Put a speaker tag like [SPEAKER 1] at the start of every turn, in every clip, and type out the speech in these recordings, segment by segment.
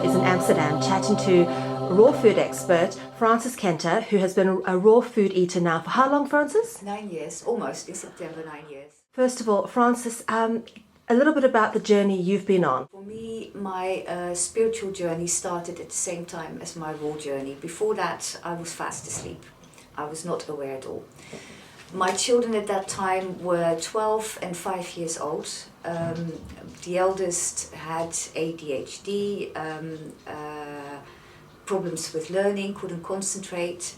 [SPEAKER 1] is in Amsterdam chatting to raw food expert Frances KENTER, who has been a raw food eater now for how long, Frances?
[SPEAKER 2] 9 years, almost, in September, 9 years.
[SPEAKER 1] First of all, Frances, a little bit about the journey you've been on.
[SPEAKER 2] For me, my spiritual journey started at the same time as my raw journey. Before that, I was fast asleep. I was not aware at all. My children at that time were 12 and 5 years old. The eldest had ADHD, problems with learning, couldn't concentrate.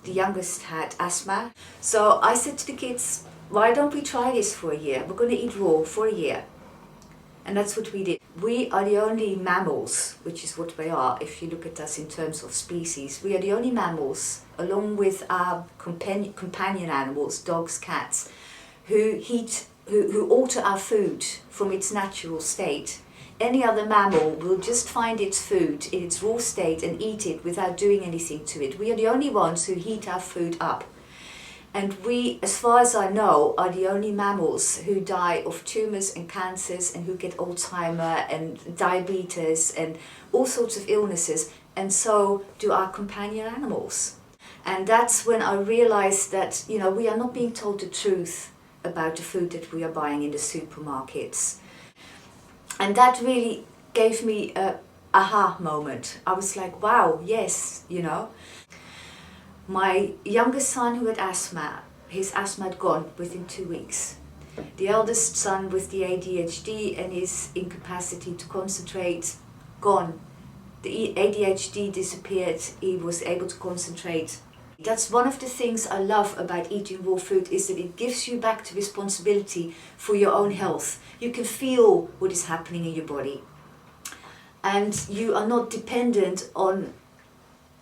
[SPEAKER 2] The youngest had asthma. So I said to the kids, why don't we try this for a year? We're going to eat raw for a year. And that's what we did. We are the only mammals, which is what we are if you look at us in terms of species. We are the only mammals, along with our companion animals, dogs, cats, who alter our food from its natural state. Any other mammal will just find its food in its raw state and eat it without doing anything to it. We are the only ones who heat our food up. And we, as far as I know, are the only mammals who die of tumours and cancers and who get Alzheimer and diabetes and all sorts of illnesses. And so do our companion animals. And that's when I realised that, you know, we are not being told the truth about the food that we are buying in the supermarkets. And that really gave me a aha moment. I was like, wow, yes, you know. My youngest son who had asthma, his asthma had gone within 2 weeks. The eldest son with the ADHD and his incapacity to concentrate, gone. The ADHD disappeared, he was able to concentrate. That's one of the things I love about eating raw food, is that it gives you back to responsibility for your own health. You can feel what is happening in your body. And you are not dependent on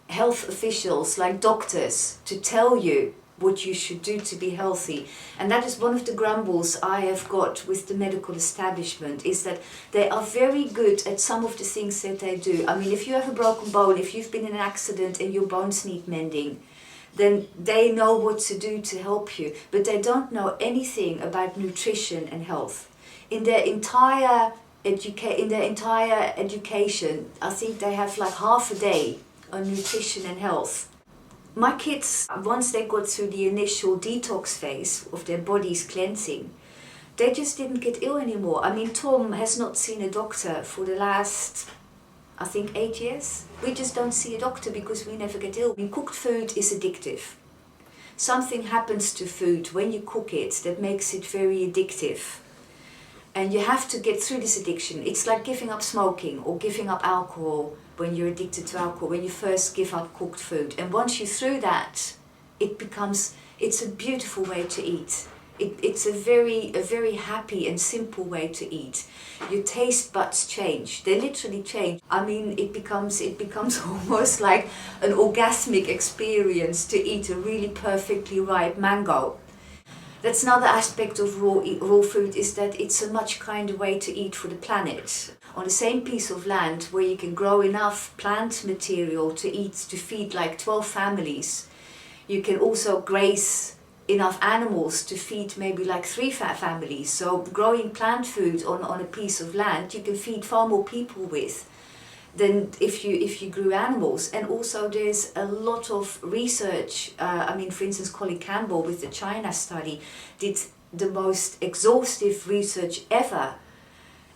[SPEAKER 2] health officials like doctors to tell you what you should do to be healthy. And that is one of the grumbles I have got with the medical establishment, is that they are very good at some of the things that they do. I mean, if you have a broken bone, if you've been in an accident and your bones need mending, then they know what to do to help you, but they don't know anything about nutrition and health. In their entire education, I think they have like half a day on nutrition and health. My kids, once they got through the initial detox phase of their body's cleansing, they just didn't get ill anymore. I mean, Tom has not seen a doctor for the last, I think, 8 years. We just don't see a doctor because we never get ill. I mean, cooked food is addictive. Something happens to food when you cook it that makes it very addictive. And you have to get through this addiction. It's like giving up smoking or giving up alcohol when you're addicted to alcohol, when you first give up cooked food. And once you're through that, it's a beautiful way to eat. It's a very happy and simple way to eat. Your taste buds change. They literally change. I mean, it becomes almost like an orgasmic experience to eat a really perfectly ripe mango. That's another aspect of raw food, is that it's a much kinder way to eat for the planet. On the same piece of land where you can grow enough plant material to feed like 12 families, you can also graze enough animals to feed maybe like 3 families. So growing plant food on a piece of land, you can feed far more people with than if you grew animals. And also there's a lot of research. I mean, for instance, Colin Campbell with the China study did the most exhaustive research ever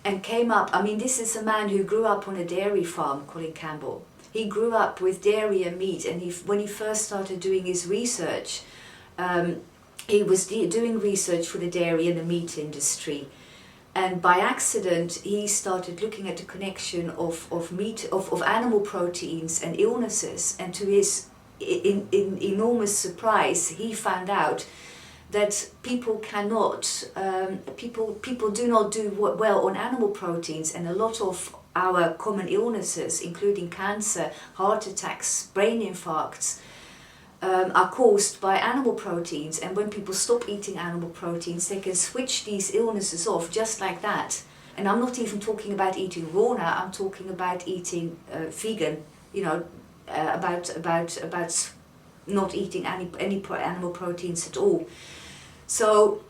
[SPEAKER 2] and came up, I mean, this is a man who grew up on a dairy farm, Colin Campbell. He grew up with dairy and meat, and when he first started doing his research, he was doing research for the dairy and the meat industry. And by accident, he started looking at the connection of animal proteins and illnesses. And to his enormous surprise, he found out that people do not do well on animal proteins, and a lot of our common illnesses, including cancer, heart attacks, brain infarcts, are caused by animal proteins. And when people stop eating animal proteins, they can switch these illnesses off just like that. And I'm not even talking about eating raw now, I'm talking about eating vegan, you know, about not eating any animal proteins at all. So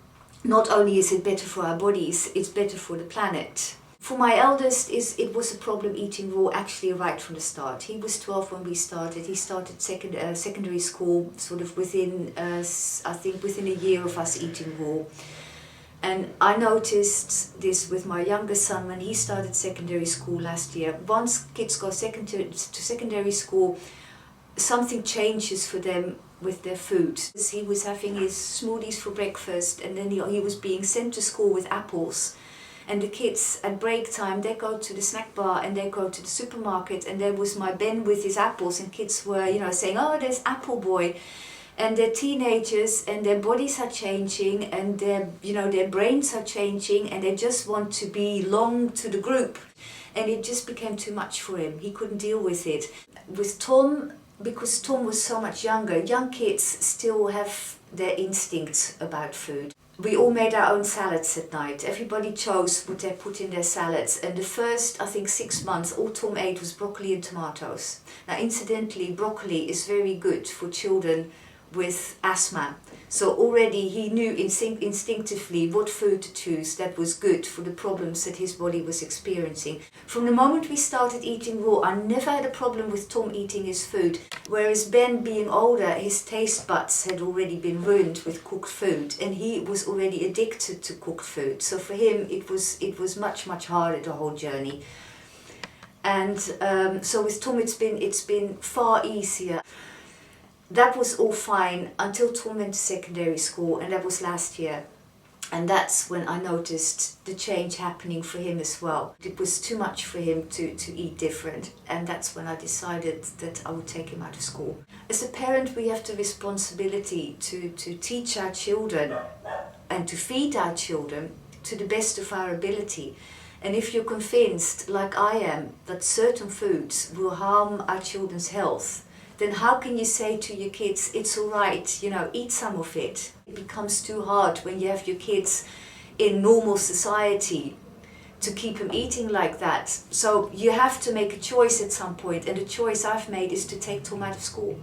[SPEAKER 2] not only is it better for our bodies, it's better for the planet. For my eldest, it was a problem eating raw actually right from the start. He was 12 when we started. He started secondary school sort of within, I think, within a year of us eating raw. And I noticed this with my younger son when he started secondary school last year. Once kids go to secondary school, something changes for them with their food. He was having his smoothies for breakfast, and then he was being sent to school with apples. And the kids at break time, they go to the snack bar and they go to the supermarket, and there was my Ben with his apples, and kids were, saying, "Oh, there's Apple Boy." And they're teenagers and their bodies are changing and their brains are changing, and they just want to belong to the group. And it just became too much for him. He couldn't deal with it. With Tom, because Tom was so much younger, young kids still have their instincts about food. We all made our own salads at night. Everybody chose what they put in their salads. And the first, I think, 6 months, all Tom ate was broccoli and tomatoes. Now, incidentally, broccoli is very good for children with asthma. So already he knew instinctively what food to choose that was good for the problems that his body was experiencing. From the moment we started eating raw, I never had a problem with Tom eating his food. Whereas Ben, being older, his taste buds had already been ruined with cooked food, and he was already addicted to cooked food. So for him it was much, much harder, the whole journey. And so with Tom it's been far easier. That was all fine until Tom went to secondary school, and that was last year. And that's when I noticed the change happening for him as well. It was too much for him to eat different, and that's when I decided that I would take him out of school. As a parent, we have the responsibility to teach our children and to feed our children to the best of our ability. And if you're convinced, like I am, that certain foods will harm our children's health, then how can you say to your kids, it's all right, eat some of it? It becomes too hard when you have your kids in normal society to keep them eating like that. So you have to make a choice at some point, and the choice I've made is to take Tom out of school,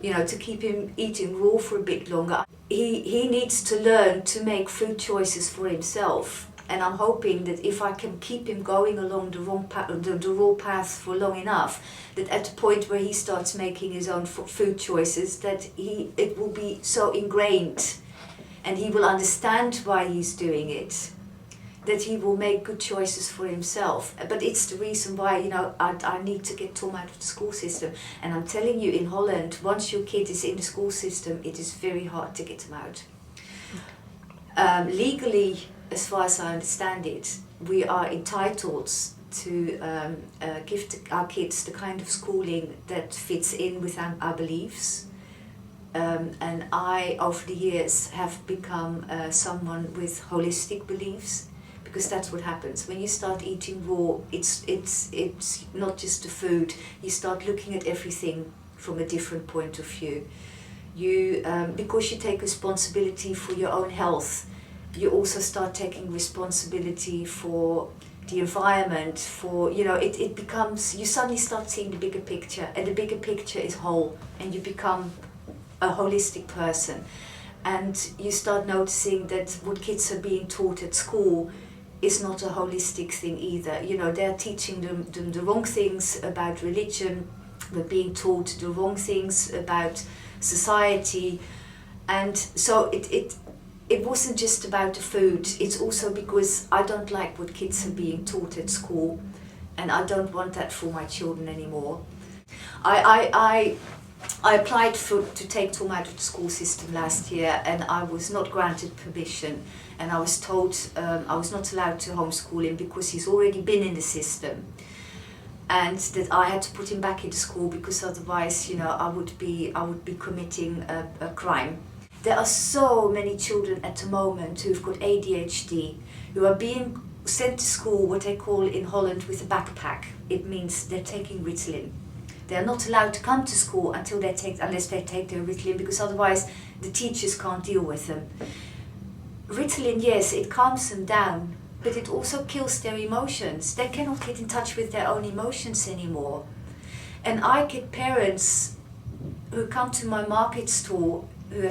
[SPEAKER 2] to keep him eating raw for a bit longer. He needs to learn to make food choices for himself. And I'm hoping that if I can keep him going along the raw path for long enough, that at the point where he starts making his own food choices, that it will be so ingrained, and he will understand why he's doing it, that he will make good choices for himself. But it's the reason why I need to get Tom out of the school system. And I'm telling you, in Holland, once your kid is in the school system, it is very hard to get them out. Legally, as far as I understand it, we are entitled to give our kids the kind of schooling that fits in with our beliefs. And I, over the years, have become someone with holistic beliefs, because that's what happens. When you start eating raw, it's not just the food. You start looking at everything from a different point of view. Because you take responsibility for your own health, you also start taking responsibility for the environment, it becomes, you suddenly start seeing the bigger picture, and the bigger picture is whole, and you become a holistic person. And you start noticing that what kids are being taught at school is not a holistic thing either. They're teaching them the wrong things about religion, they're being taught the wrong things about society, and so it wasn't just about the food. It's also because I don't like what kids are being taught at school, and I don't want that for my children anymore. I applied to take Tom out of the school system last year, and I was not granted permission, and I was told I was not allowed to homeschool him because he's already been in the system, and that I had to put him back into school because otherwise, I would be committing a crime. There are so many children at the moment who've got ADHD, who are being sent to school, what they call in Holland, with a backpack. It means they're taking Ritalin. They're not allowed to come to school unless they take their Ritalin, because otherwise the teachers can't deal with them. Ritalin, yes, it calms them down, but it also kills their emotions. They cannot get in touch with their own emotions anymore. And I get parents who come to my market store who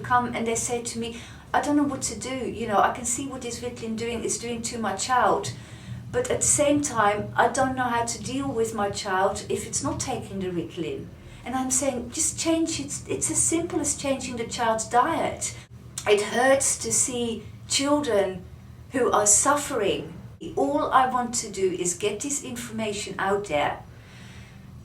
[SPEAKER 2] come and they say to me, I don't know what to do. You know, I can see what this Ritalin doing is doing to my child. But at the same time, I don't know how to deal with my child if it's not taking the Ritalin. And I'm saying, just change it. It's as simple as changing the child's diet. It hurts to see children who are suffering. All I want to do is get this information out there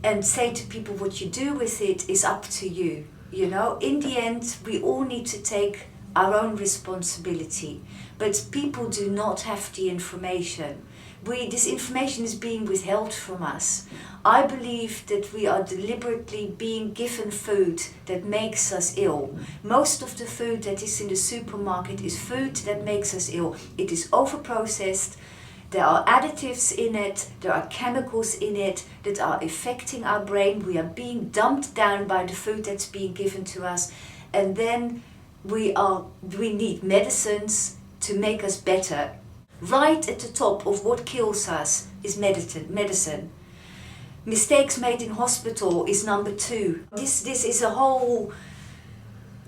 [SPEAKER 2] and say to people, what you do with it is up to you. You know, in the end, we all need to take our own responsibility. But people do not have the information. This information is being withheld from us. I believe that we are deliberately being given food that makes us ill. Most of the food that is in the supermarket is food that makes us ill. It is overprocessed. There are additives in it, there are chemicals in it that are affecting our brain. We are being dumped down by the food that's being given to us. And then we need medicines to make us better. Right at the top of what kills us is medicine. Mistakes made in hospital is number 2. This is a whole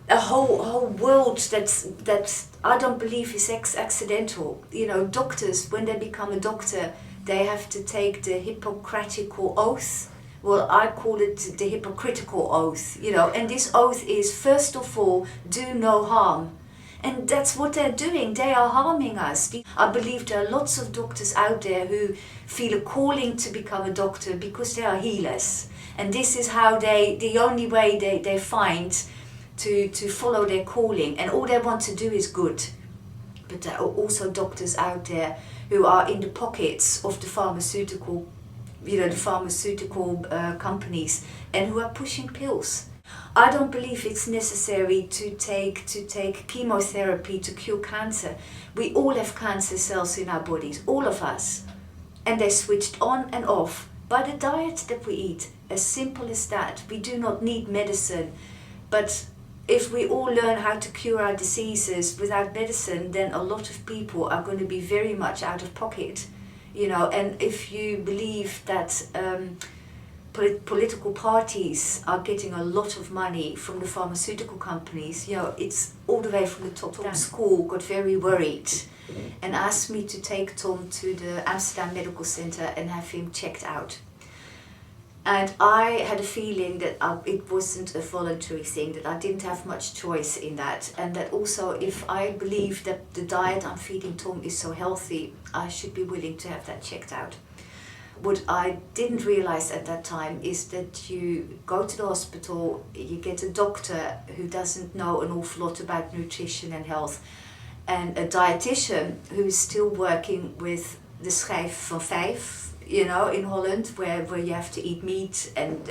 [SPEAKER 2] world that I don't believe is accidental. You know, doctors, when they become a doctor, they have to take the Hippocratical oath. Well, I call it the hypocritical oath, you know, and this oath is, first of all, do no harm. And that's what they're doing. They are harming us. I believe there are lots of doctors out there who feel a calling to become a doctor because they are healers. And this is how the only way they find to follow their calling. And all they want to do is good. But there are also doctors out there who are in the pockets of the pharmaceutical companies and who are pushing pills. I don't believe it's necessary to take chemotherapy to cure cancer. We all have cancer cells in our bodies, all of us. And they're switched on and off by the diet that we eat. As simple as that. We do not need medicine. But if we all learn how to cure our diseases without medicine, then a lot of people are going to be very much out of pocket. You know, and if you believe that political parties are getting a lot of money from the pharmaceutical companies, you know, it's all the way from the top down. School got very worried and asked me to take Tom to the Amsterdam Medical Center and have him checked out. And I had a feeling that it wasn't a voluntary thing, that I didn't have much choice in that, and that also if I believe that the diet I'm feeding Tom is so healthy, I should be willing to have that checked out. What I didn't realize at that time is that you go to the hospital, you get a doctor who doesn't know an awful lot about nutrition and health, and a dietitian who is still working with the schijf van 5, you know, in Holland, where you have to eat meat and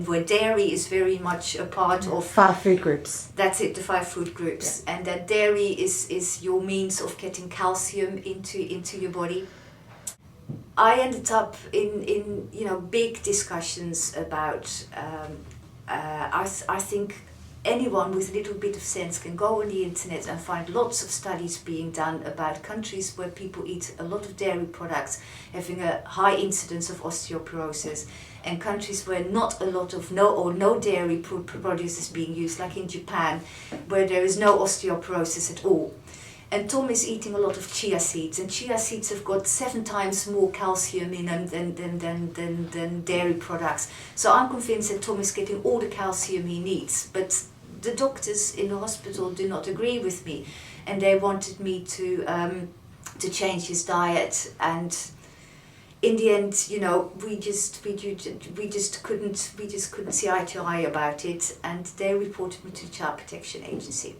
[SPEAKER 2] where dairy is very much a part of
[SPEAKER 1] 5 food groups.
[SPEAKER 2] That's it, the 5 food groups, yeah. And that dairy is your means of getting calcium into your body. I ended up in big discussions about. I think anyone with a little bit of sense can go on the internet and find lots of studies being done about countries where people eat a lot of dairy products having a high incidence of osteoporosis, and countries where not a lot of no dairy produce is being used, like in Japan, where there is no osteoporosis at all. And Tom is eating a lot of chia seeds, and chia seeds have got 7 times more calcium in them than dairy products. So I'm convinced that Tom is getting all the calcium he needs. But the doctors in the hospital do not agree with me, and they wanted me to change his diet. And in the end, you know, we just couldn't see eye to eye about it, and they reported me to the Child Protection Agency.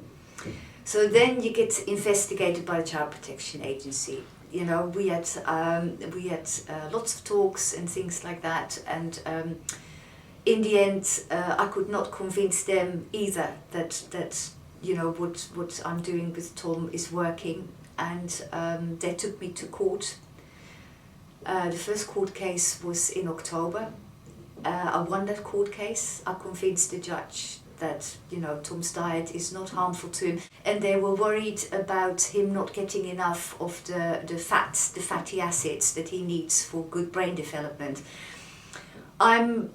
[SPEAKER 2] So then you get investigated by the Child Protection Agency. You know, we had lots of talks and things like that, and in the end, I could not convince them either that you know what I'm doing with Tom is working, and they took me to court. The first court case was in October. I won that court case. I convinced the judge that, you know, Tom's diet is not harmful to him, and they were worried about him not getting enough of the fatty acids that he needs for good brain development. I'm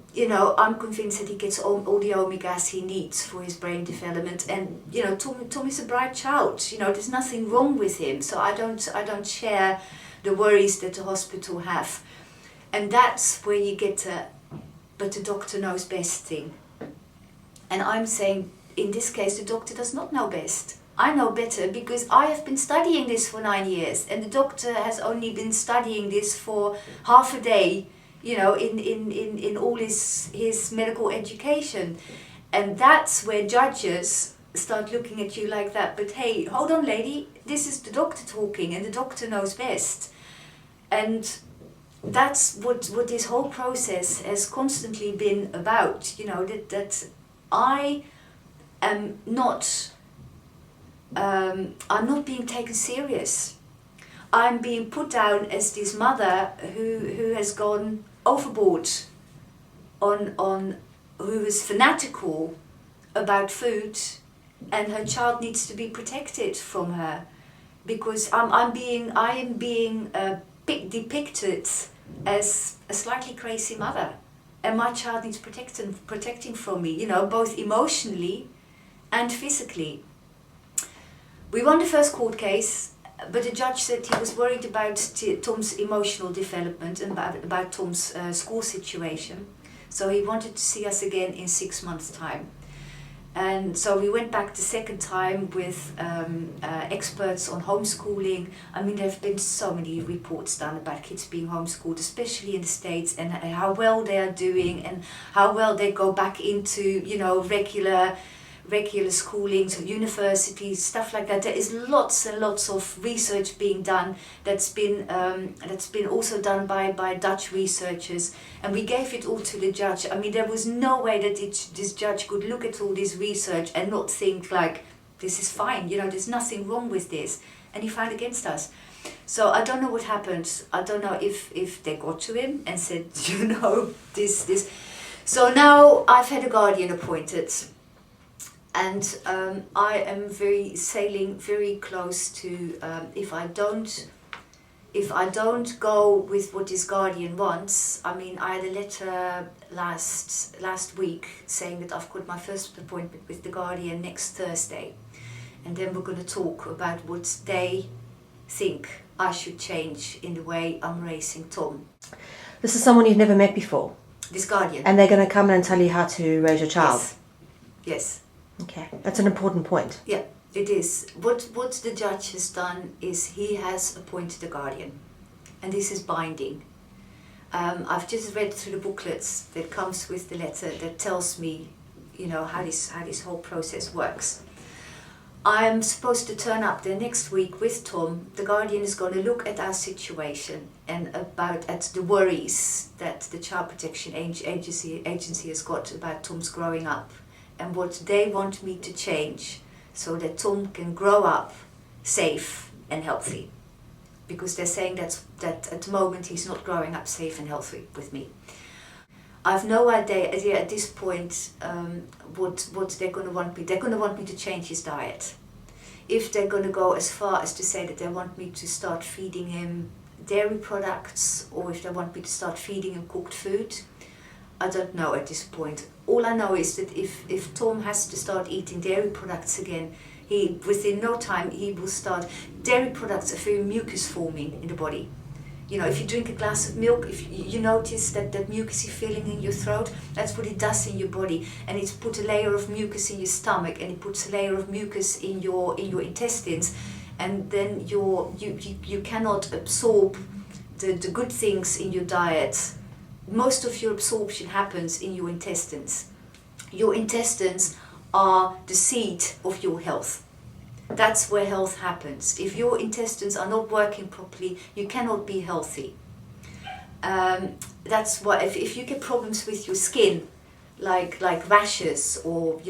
[SPEAKER 2] convinced that he gets all the omegas he needs for his brain development, and Tom is a bright child. There's nothing wrong with him, so I don't share the worries that the hospital have, and that's where you get but the doctor knows best thing. And I'm saying, in this case, the doctor does not know best. I know better because I have been studying this for 9 years, and the doctor has only been studying this for half a day. In all his medical education. And that's where judges start looking at you like that. But hey, hold on lady, this is the doctor talking and the doctor knows best. And that's what this whole process has constantly been about, that I am not, I'm not being taken serious. I'm being put down as this mother who has gone overboard on who is fanatical about food, and her child needs to be protected from her, because I am being depicted as a slightly crazy mother, and my child needs protecting from me, both emotionally and physically. We won the first court case. But the judge said he was worried about Tom's emotional development and about Tom's school situation. So he wanted to see us again in 6 months' time. And so we went back the second time with experts on homeschooling. I mean, there have been so many reports done about kids being homeschooled, especially in the States, and how well they are doing and how well they go back into, regular schooling, so universities, stuff like that. There is lots and lots of research being done that's been also done by Dutch researchers, and we gave it all to the judge. I mean, there was no way that this judge could look at all this research and not think like, this is fine, there's nothing wrong with this, and he found against us. So I don't know what happened. I don't know if they got to him and said, this. So now I've had a guardian appointed. And I am sailing very close to, if I don't go with what this guardian wants. I mean, I had a letter last week saying that I've got my first appointment with the guardian next Thursday, and then we're going to talk about what they think I should change in the way I'm raising Tom.
[SPEAKER 1] This is someone you've never met before?
[SPEAKER 2] This guardian.
[SPEAKER 1] And they're going to come and tell you how to raise your child?
[SPEAKER 2] Yes.
[SPEAKER 1] Okay, that's an important point.
[SPEAKER 2] Yeah, it is. What the judge has done is he has appointed a guardian, and this is binding. I've just read through the booklets that comes with the letter that tells me, how this whole process works. I'm supposed to turn up there next week with Tom. The guardian is going to look at our situation and at the worries that the Child Protection Agency has got about Tom's growing up, and what they want me to change so that Tom can grow up safe and healthy. Because they're saying that at the moment he's not growing up safe and healthy with me. I've no idea at this point what they're going to want me. They're going to want me to change his diet. If they're going to go as far as to say that they want me to start feeding him dairy products, or if they want me to start feeding him cooked food, I don't know at this point. All I know is that if Tom has to start eating dairy products again, within no time he will start. Dairy products are very mucus forming in the body. If you drink a glass of milk, if you notice that mucusy feeling in your throat, that's what it does in your body, and it's put a layer of mucus in your stomach, and it puts a layer of mucus in your intestines, and then you cannot absorb the good things in your diet. Most of your absorption happens in your intestines. Your intestines are the seat of your health. That's where health happens. If your intestines are not working properly, you cannot be healthy. That's why if you get problems with your skin, like rashes or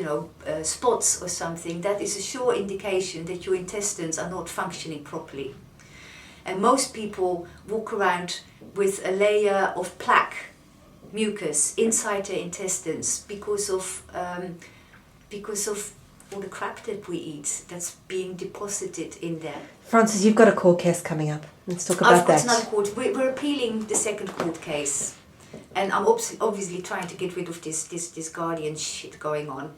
[SPEAKER 2] spots or something, that is a sure indication that your intestines are not functioning properly. And most people walk around with a layer of plaque, mucus inside their intestines because of all the crap that we eat that's being deposited in there.
[SPEAKER 1] Frances, you've got a court case coming up. Let's talk about that.
[SPEAKER 2] Another court. We're appealing the second court case. And I'm obviously trying to get rid of this guardian shit going on.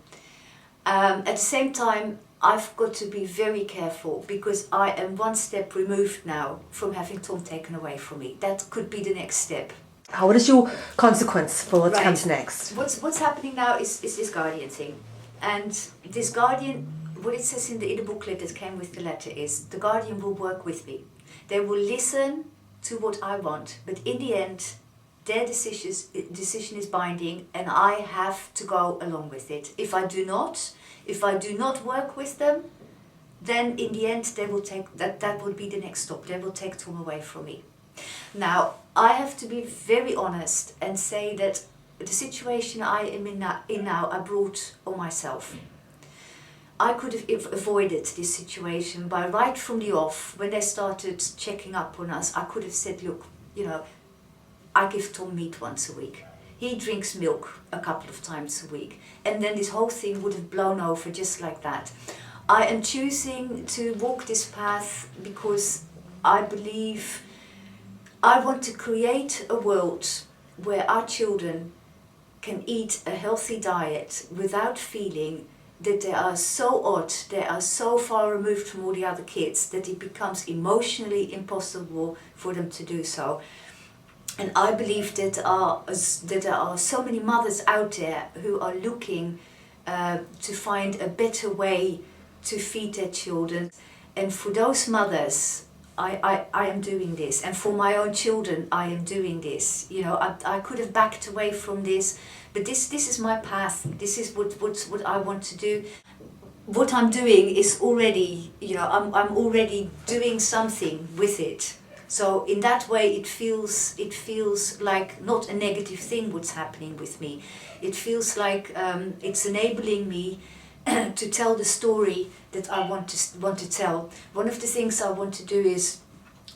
[SPEAKER 2] At the same time, I've got to be very careful because I am one step removed now from having Tom taken away from me. That could be the next step.
[SPEAKER 1] What is your consequence for what
[SPEAKER 2] Right.
[SPEAKER 1] comes next?
[SPEAKER 2] What's happening now is this guardian thing. And this guardian, what it says in the booklet that came with the letter is, the guardian will work with me. They will listen to what I want, but in the end, their decision is binding, and I have to go along with it. If I do not work with them, then in the end they will take that will be the next stop. They will take Tom away from me. Now, I have to be very honest and say that the situation I am in now I brought on myself. I could have avoided this situation by right from the off, when they started checking up on us. I could have said, look, I give Tom meat once a week. He drinks milk a couple of times a week. And then this whole thing would have blown over just like that. I am choosing to walk this path because I believe I want to create a world where our children can eat a healthy diet without feeling that they are so odd, they are so far removed from all the other kids that it becomes emotionally impossible for them to do so. And I believe that there are so many mothers out there who are looking to find a better way to feed their children. And for those mothers, I am doing this. And for my own children, I am doing this. I could have backed away from this, but this is my path. This is what I want to do. What I'm doing is already, I'm already doing something with it. So in that way, it feels like not a negative thing what's happening with me. It feels like it's enabling me to tell the story that I want to tell. One of the things I want to do is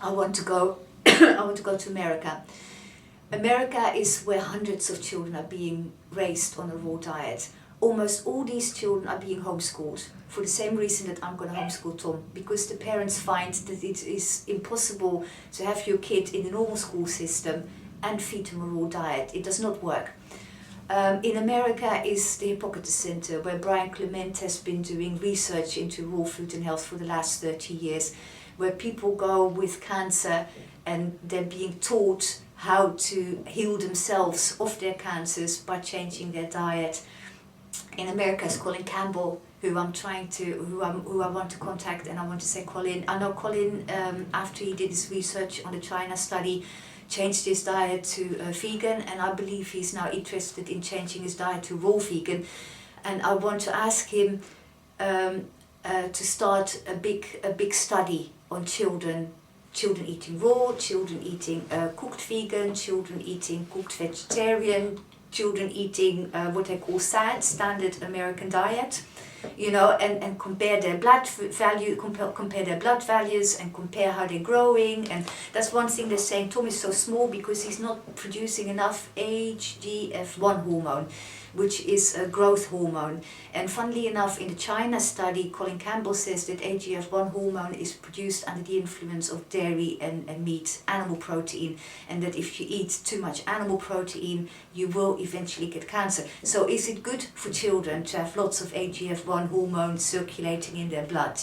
[SPEAKER 2] I want to go to America. America is where hundreds of children are being raised on a raw diet. Almost all these children are being homeschooled for the same reason that I'm going to homeschool Tom, because the parents find that it is impossible to have your kid in a normal school system and feed them a raw diet. It does not work. In America is the Hippocrates Center, where Brian Clement has been doing research into raw food and health for the last 30 years, where people go with cancer and they're being taught how to heal themselves of their cancers by changing their diet. In America is Colin Campbell, who I want to contact, and I want to say, Colin, I know Colin, after he did his research on the China study, changed his diet to vegan, and I believe he's now interested in changing his diet to raw vegan. And I want to ask him to start a big study on children eating raw, children eating cooked vegan, children eating cooked vegetarian, children eating what they call SAD, Standard American Diet, and compare their blood value, compare their blood values, and compare how they're growing. And that's one thing they're saying. Tom is so small because he's not producing enough HGF1 hormone, which is a growth hormone. And funnily enough, in the China study, Colin Campbell says that HGF1 hormone is produced under the influence of dairy and meat, animal protein, and that if you eat too much animal protein, you will eventually get cancer. So is it good for children to have lots of HGF1 hormone circulating in their blood?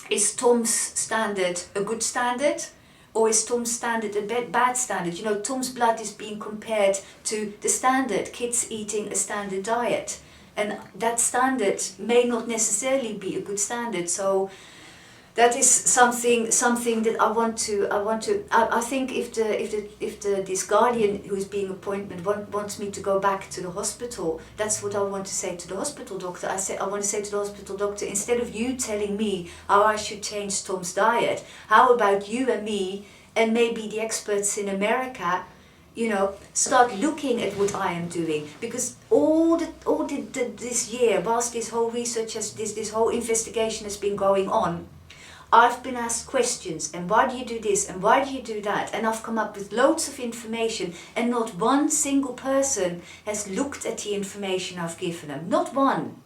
[SPEAKER 2] Is Tom's standard a good standard? Or is Tom's standard a bad standard? Tom's blood is being compared to the standard, kids eating a standard diet. And that standard may not necessarily be a good standard. So that is something that I think if this guardian who is being appointed wants me to go back to the hospital, that's what I want to say to the hospital doctor. I want to say to the hospital doctor, instead of you telling me how I should change Tom's diet, how about you and me and maybe the experts in America, start looking at what I am doing, because all this year, whilst this whole research this whole investigation has been going on, I've been asked questions, and why do you do this, and why do you do that? And I've come up with loads of information, and not one single person has looked at the information I've given them. Not one.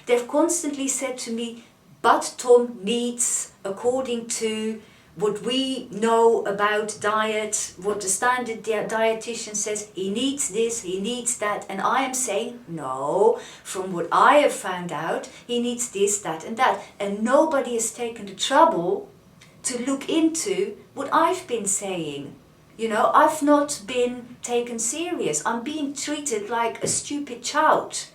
[SPEAKER 2] They've constantly said to me, but Tom needs, according to what we know about diet, what the standard dietitian says, he needs this, he needs that, and I am saying, no, from what I have found out, he needs this, that and that. And nobody has taken the trouble to look into what I've been saying. You know, I've not been taken serious. I'm being treated like a stupid child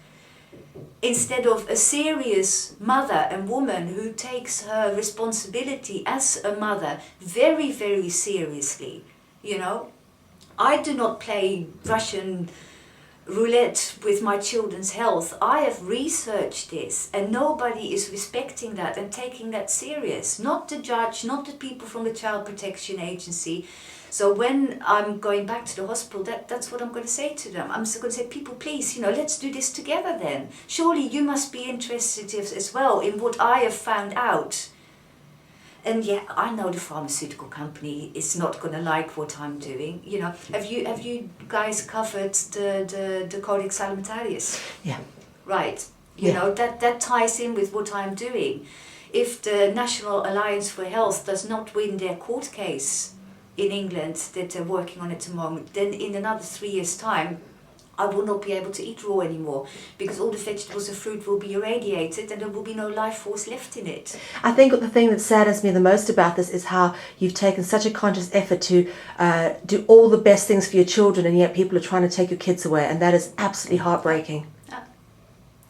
[SPEAKER 2] instead of a serious mother and woman who takes her responsibility as a mother very, very seriously. You know, I do not play Russian roulette with my children's health. I have researched this, and nobody is respecting that and taking that serious. Not the judge, not the people from the Child Protection Agency. So when I'm going back to the hospital, that's what I'm going to say to them. I'm just going to say, people, please, you know, let's do this together then. Surely you must be interested as well in what I have found out. And yeah, I know the pharmaceutical company is not going to like what I'm doing. You know, have you guys covered the Codex Alimentarius?
[SPEAKER 1] Yeah.
[SPEAKER 2] Right. You know, that ties in with what I'm doing. If the National Alliance for Health does not win their court case in England that they're working on at the moment, then in another 3 years' time, I will not be able to eat raw anymore, because all the vegetables and fruit will be irradiated and there will be no life force left in it.
[SPEAKER 1] I think the thing that saddens me the most about this is how you've taken such a conscious effort to do all the best things for your children, and yet people are trying to take your kids away, and that is absolutely heartbreaking.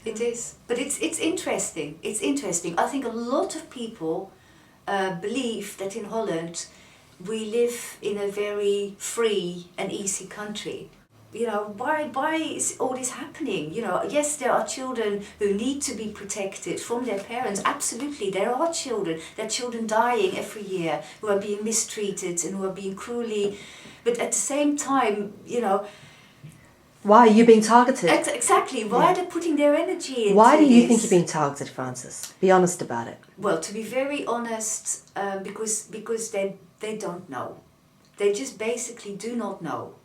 [SPEAKER 2] It is, but it's interesting. It's interesting. I think a lot of people believe that in Holland we live in a very free and easy country. You know, why is all this happening? You know, yes, there are children who need to be protected from their parents. Absolutely, there are children. There are children dying every year who are being mistreated and who are being cruelly. But at the same time, you know,
[SPEAKER 1] why are you being targeted?
[SPEAKER 2] Exactly. Why are they putting their energy into
[SPEAKER 1] Why do you
[SPEAKER 2] this?
[SPEAKER 1] think you're being targeted, Frances? Be honest about it.
[SPEAKER 2] Well, to be very honest, because they don't know. They just basically do not know.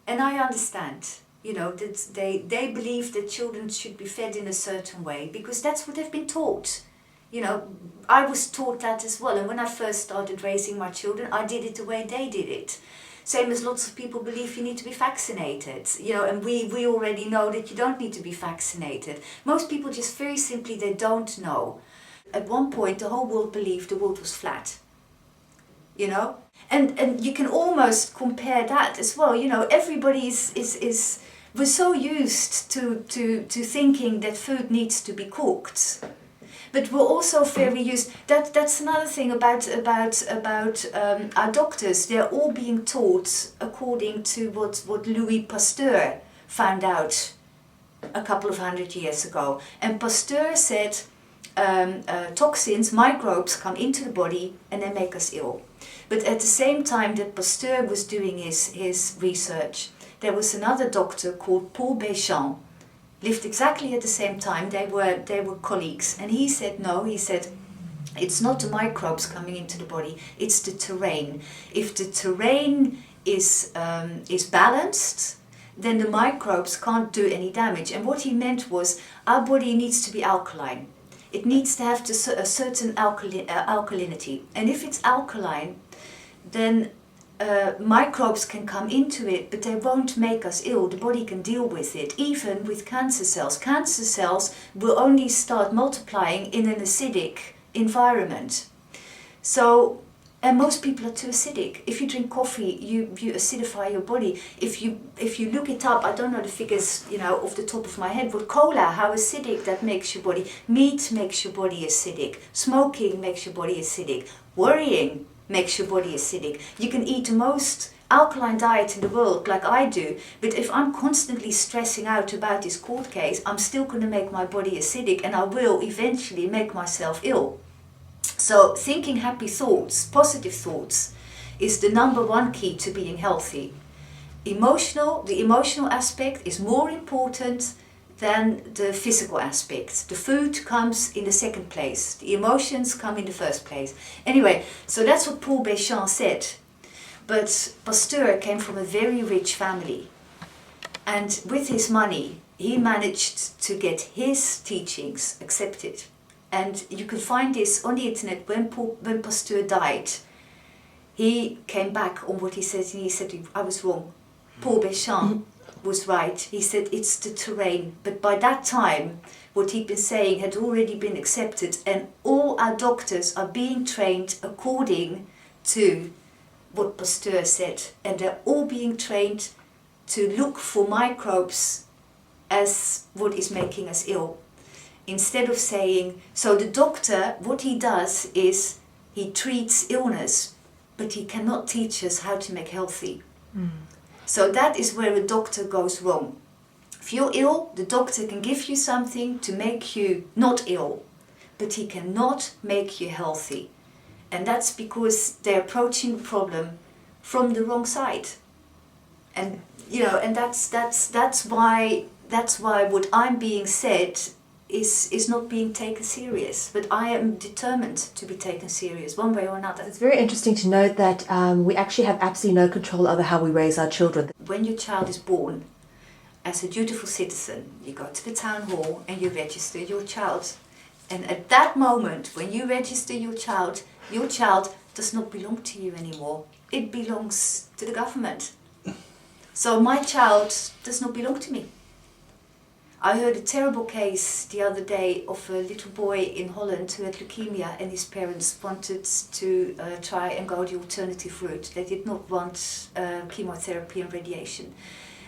[SPEAKER 2] And I understand, you know, that they believe that children should be fed in a certain way because that's what they've been taught. You know, I was taught that as well. And when I first started raising my children, I did it the way they did it. Same as lots of people believe you need to be vaccinated, you know, and we already know that you don't need to be vaccinated. Most people just very simply, they don't know. At one point, the whole world believed the world was flat, you know? And you can almost compare that as well, you know, everybody we're so used to thinking that food needs to be cooked. But we're also very used. That's another thing about our doctors. They're all being taught according to what Louis Pasteur found out a couple of 100 years ago. And Pasteur said toxins, microbes come into the body and they make us ill. But at the same time that Pasteur was doing his research, there was another doctor called Paul Béchamp. Lived exactly at the same time. They were colleagues, and he said no. He said it's not the microbes coming into the body; it's the terrain. If the terrain is balanced, then the microbes can't do any damage. And what he meant was our body needs to be alkaline. It needs to have a certain alkalinity, and if it's alkaline, then microbes can come into it, but they won't make us ill. The body can deal with it, even with cancer cells. Cancer cells will only start multiplying in an acidic environment. So, and most people are too acidic. If you drink coffee, you acidify your body. If you look it up, I don't know the figures, you know, off the top of my head, but cola, how acidic that makes your body. Meat makes your body acidic. Smoking makes your body acidic. Worrying makes your body acidic. You can eat the most alkaline diet in the world, like I do, but if I'm constantly stressing out about this court case, I'm still going to make my body acidic, and I will eventually make myself ill. So thinking happy thoughts, positive thoughts, is the number one key to being healthy. The emotional aspect is more important than the physical aspect. The food comes in the second place. The emotions come in the first place. Anyway, so that's what Paul Béchamp said. But Pasteur came from a very rich family. And with his money, he managed to get his teachings accepted. And you can find this on the internet. When Pasteur died, he came back on what he said, and he said, I was wrong. Paul Béchamp was right. He said, it's the terrain. But by that time, what he'd been saying had already been accepted, and all our doctors are being trained according to what Pasteur said. And they're all being trained to look for microbes as what is making us ill. Instead of saying, so the doctor, what he does is he treats illness, but he cannot teach us how to make healthy. So that is where a doctor goes wrong. If you're ill, the doctor can give you something to make you not ill, but he cannot make you healthy. And that's because they're approaching the problem from the wrong side. And and that's why what I'm being said is not being taken serious. But I am determined to be taken serious one way or another.
[SPEAKER 1] It's very interesting to note that we actually have absolutely no control over how we raise our children.
[SPEAKER 2] When your child is born, as a dutiful citizen, you go to the town hall and you register your child. And at that moment, when you register your child does not belong to you anymore. It belongs to the government. So my child does not belong to me. I heard a terrible case the other day of a little boy in Holland who had leukemia, and his parents wanted to try and go the alternative route. They did not want chemotherapy and radiation.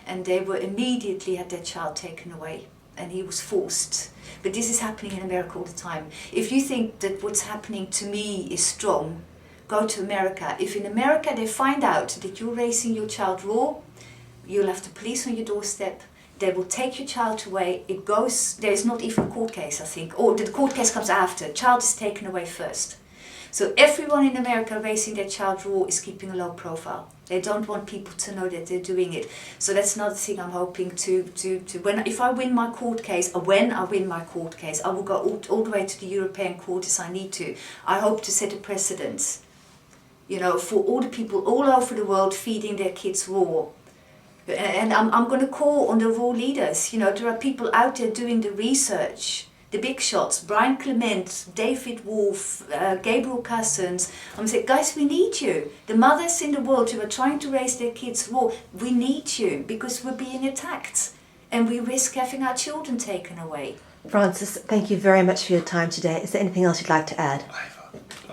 [SPEAKER 2] And they were immediately had their child taken away, and he was forced. But this is happening in America all the time. If you think that what's happening to me is strong, go to America. If in America they find out that you're raising your child raw, you'll have the police on your doorstep. They will take your child away. There is not even a court case, I think. Or the court case comes after. Child is taken away first. So everyone in America raising their child raw is keeping a low profile. They don't want people to know that they're doing it. So that's another thing I'm hoping if I win my court case, or when I win my court case, I will go all the way to the European Court as I need to. I hope to set a precedent, for all the people all over the world feeding their kids raw. And I'm going to call on the raw leaders. There are people out there doing the research, the big shots, Brian Clement, David Wolf, Gabriel Cousins. I'm saying, guys, we need you. The mothers in the world who are trying to raise their kids raw, we need you, because we're being attacked and we risk having our children taken away.
[SPEAKER 1] Francis, thank you very much for your time today. Is there anything else you'd like to add?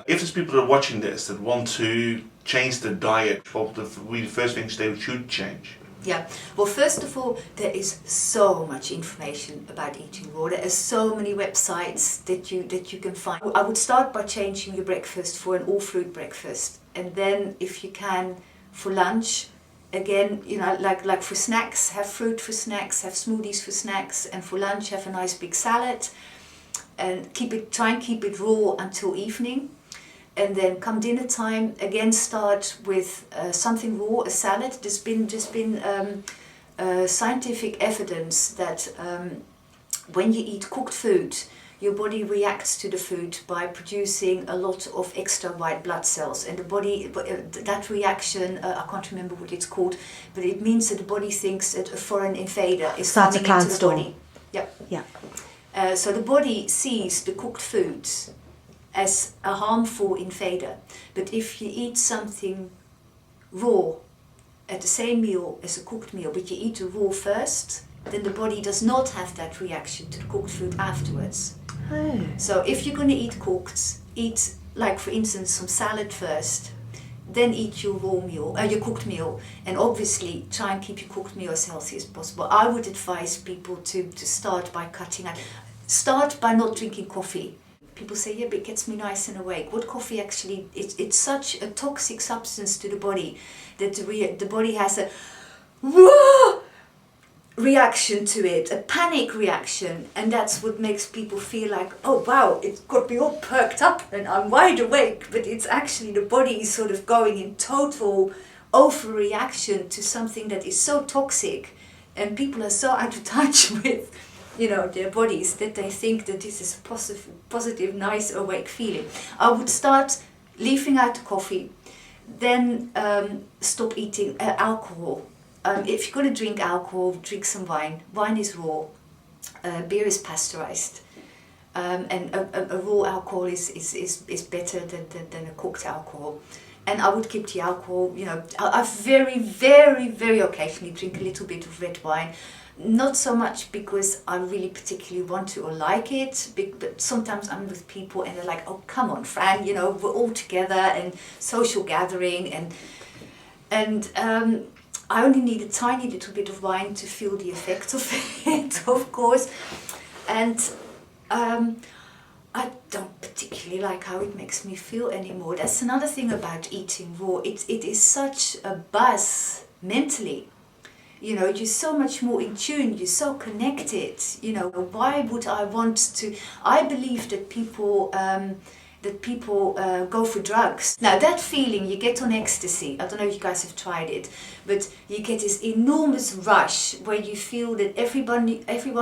[SPEAKER 3] If there's people that are watching this that want to change their diet, what would be the first things they should change?
[SPEAKER 2] Yeah, well, first of all, there is so much information about eating raw. There are so many websites that you can find. I would start by changing your breakfast for an all-fruit breakfast, and then, if you can, for lunch, again, like for snacks, have fruit for snacks, have smoothies for snacks, and for lunch, have a nice big salad, and try and keep it raw until evening. And then come dinner time, again start with something raw, a salad. There's been scientific evidence that when you eat cooked food, your body reacts to the food by producing a lot of extra white blood cells. And the body, that reaction, I can't remember what it's called, but it means that the body thinks that a foreign invader is coming into the body. Yep.
[SPEAKER 1] Yeah.
[SPEAKER 2] So the body sees the cooked foods as a harmful invader. But if you eat something raw at the same meal as a cooked meal, but you eat the raw first, then the body does not have that reaction to the cooked food afterwards.
[SPEAKER 1] Oh.
[SPEAKER 2] So if you're going to eat cooked, eat, like for instance, some salad first, then eat your raw meal, your cooked meal, and obviously try and keep your cooked meal as healthy as possible. I would advise people to start by cutting out. Start by not drinking coffee. People say, yeah, but it gets me nice and awake. What coffee actually, it's such a toxic substance to the body that the body has a reaction to it, a panic reaction, and that's what makes people feel like, oh wow, it's got me all perked up and I'm wide awake, but it's actually the body is sort of going in total overreaction to something that is so toxic, and people are so out of touch with their bodies that they think that this is a positive, nice, awake feeling. I would start leaving out the coffee, then stop eating alcohol. If you're going to drink alcohol, drink some wine. Wine is raw. Beer is pasteurized. And a raw alcohol is better than a cooked alcohol. and I would keep the alcohol, you know, I very, very, very occasionally drink a little bit of red wine. Not so much because I really particularly want to or like it, but sometimes I'm with people and they're like, oh, come on, Fran, you know, we're all together and social gathering, and I only need a tiny little bit of wine to feel the effect of it, of course. And I don't particularly like how it makes me feel anymore. That's another thing about eating raw. It is such a buzz mentally. You know, you're so much more in tune, you're so connected. You know, why would I want to? I believe that people go for drugs. Now that feeling you get on ecstasy, I don't know if you guys have tried it, but you get this enormous rush where you feel that everyone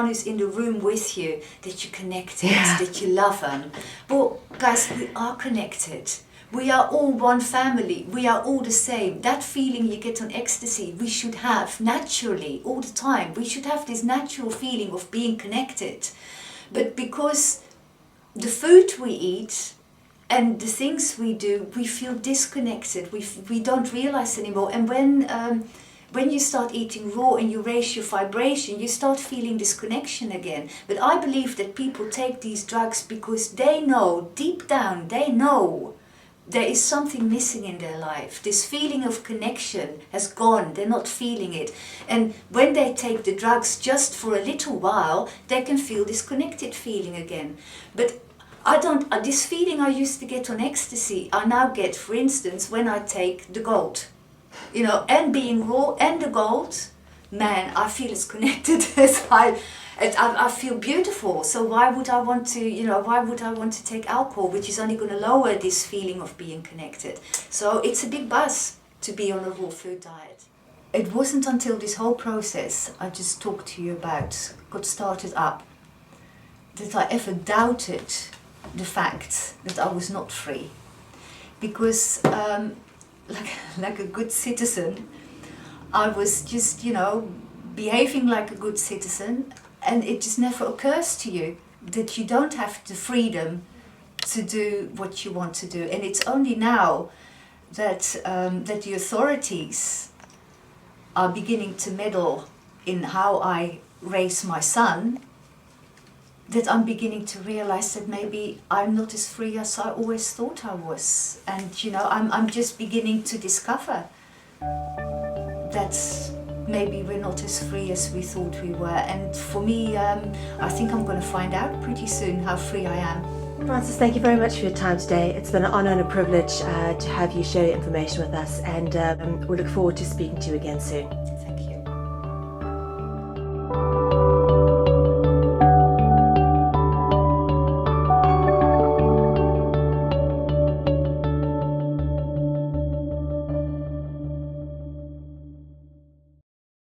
[SPEAKER 2] who's in the room with you, that you're connected, that you love them. But guys, we are connected. We are all one family. We are all the same. That feeling you get on ecstasy, we should have naturally all the time. We should have this natural feeling of being connected. But because the food we eat and the things we do, we feel disconnected. We don't realize anymore. And when you start eating raw and you raise your vibration, you start feeling this connection again. But I believe that people take these drugs because they know, deep down, they know there is something missing in their life. This feeling of connection has gone. They're not feeling it. And when they take the drugs just for a little while, they can feel this connected feeling again. But I don't, this feeling I used to get on ecstasy, I now get, for instance, when I take the gold. You know, and being raw and the gold, man, I feel as connected as I feel beautiful. So why would I want to, you know, why would I want to take alcohol, which is only going to lower this feeling of being connected? So it's a big buzz to be on a raw food diet. It wasn't until this whole process I just talked to you about got started up that I ever doubted the fact that I was not free. Because like a good citizen, I was just, you know, behaving like a good citizen. And it just never occurs to you that you don't have the freedom to do what you want to do. And it's only now that the authorities are beginning to meddle in how I raise my son, that I'm beginning to realize that maybe I'm not as free as I always thought I was. And, you know, I'm just beginning to discover that maybe we're not as free as we thought we were. And for me, I think I'm going to find out pretty soon how free I am.
[SPEAKER 1] Frances, thank you very much for your time today. It's been an honour and a privilege to have you share your information with us, and we look forward to speaking to you again soon.